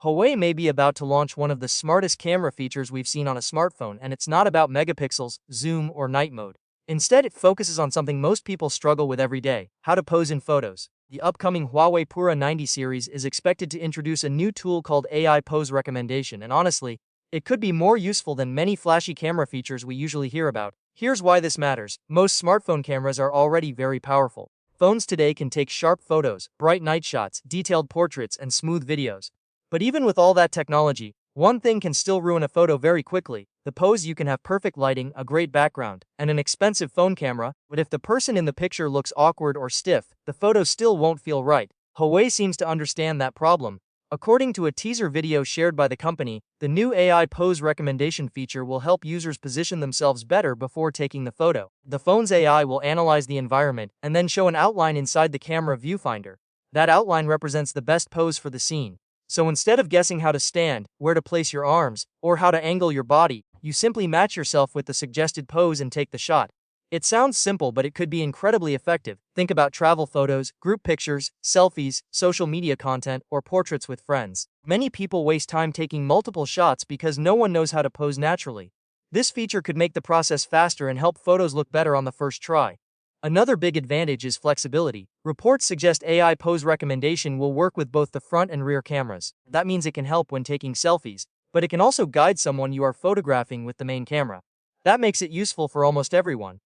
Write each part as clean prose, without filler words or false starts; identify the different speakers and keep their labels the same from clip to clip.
Speaker 1: Huawei may be about to launch one of the smartest camera features we've seen on a smartphone, and it's not about megapixels, zoom, or night mode. Instead, it focuses on something most people struggle with every day: how to pose in photos. The upcoming Huawei Pura 90 series is expected to introduce a new tool called AI Pose Recommendation, and honestly, it could be more useful than many flashy camera features we usually hear about. Here's why this matters. Most smartphone cameras are already very powerful. Phones today can take sharp photos, bright night shots, detailed portraits, and smooth videos. But even with all that technology, one thing can still ruin a photo very quickly: the pose. You can have perfect lighting, a great background, and an expensive phone camera, but if the person in the picture looks awkward or stiff, the photo still won't feel right. Huawei seems to understand that problem. According to a teaser video shared by the company, the new AI pose recommendation feature will help users position themselves better before taking the photo. The phone's AI will analyze the environment and then show an outline inside the camera viewfinder. That outline represents the best pose for the scene. So instead of guessing how to stand, where to place your arms, or how to angle your body, you simply match yourself with the suggested pose and take the shot. It sounds simple, but it could be incredibly effective. Think about travel photos, group pictures, selfies, social media content, or portraits with friends. Many people waste time taking multiple shots because no one knows how to pose naturally. This feature could make the process faster and help photos look better on the first try. Another big advantage is flexibility. Reports suggest AI pose recommendation will work with both the front and rear cameras. That means it can help when taking selfies, but it can also guide someone you are photographing with the main camera. That makes it useful for almost everyone.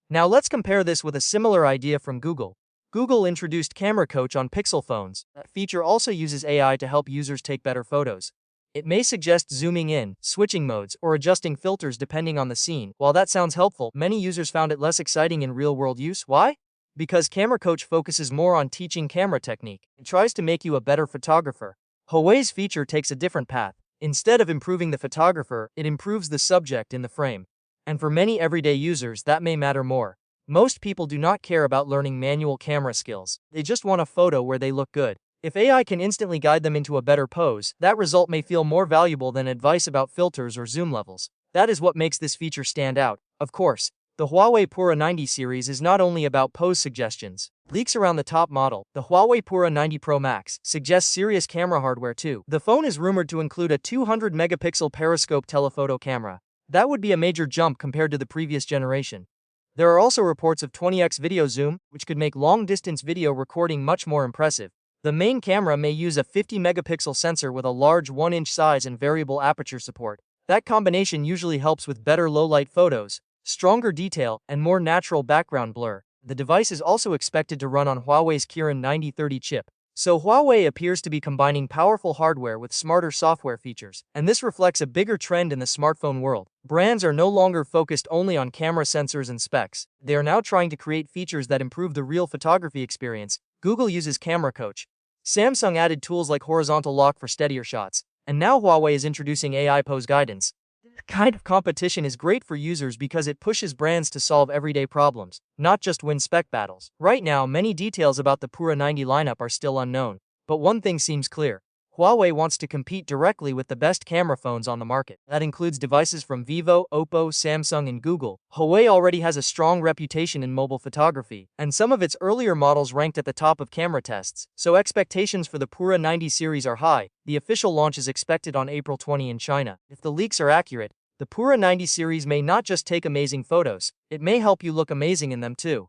Speaker 1: Now let's compare this with a similar idea from Google. Google introduced Camera Coach on Pixel phones. That feature also uses AI to help users take better photos. It may suggest zooming in, switching modes, or adjusting filters depending on the scene. While that sounds helpful, many users found it less exciting in real-world use. Why? Because Camera Coach focuses more on teaching camera technique. It tries to make you a better photographer. Huawei's feature takes a different path. Instead of improving the photographer, it improves the subject in the frame. And for many everyday users, that may matter more. Most people do not care about learning manual camera skills. They just want a photo where they look good. If AI can instantly guide them into a better pose, that result may feel more valuable than advice about filters or zoom levels. That is what makes this feature stand out. Of course, the Huawei Pura 90 series is not only about pose suggestions. Leaks around the top model, the Huawei Pura 90 Pro Max, suggest serious camera hardware too. The phone is rumored to include a 200-megapixel periscope telephoto camera. That would be a major jump compared to the previous generation. There are also reports of 20x video zoom, which could make long-distance video recording much more impressive. The main camera may use a 50-megapixel sensor with a large 1-inch size and variable aperture support. That combination usually helps with better low-light photos, stronger detail, and more natural background blur. The device is also expected to run on Huawei's Kirin 9030 chip. So Huawei appears to be combining powerful hardware with smarter software features, and this reflects a bigger trend in the smartphone world. Brands are no longer focused only on camera sensors and specs. They are now trying to create features that improve the real photography experience. Google uses Camera Coach. Samsung added tools like horizontal lock for steadier shots, and now Huawei is introducing AI pose guidance. This kind of competition is great for users because it pushes brands to solve everyday problems, not just win spec battles. Right now, many details about the Pura 90 lineup are still unknown, but one thing seems clear. Huawei wants to compete directly with the best camera phones on the market. That includes devices from Vivo, Oppo, Samsung, and Google. Huawei already has a strong reputation in mobile photography, and some of its earlier models ranked at the top of camera tests, so expectations for the Pura 90 series are high. The official launch is expected on April 20 in China. If the leaks are accurate, the Pura 90 series may not just take amazing photos, it may help you look amazing in them too.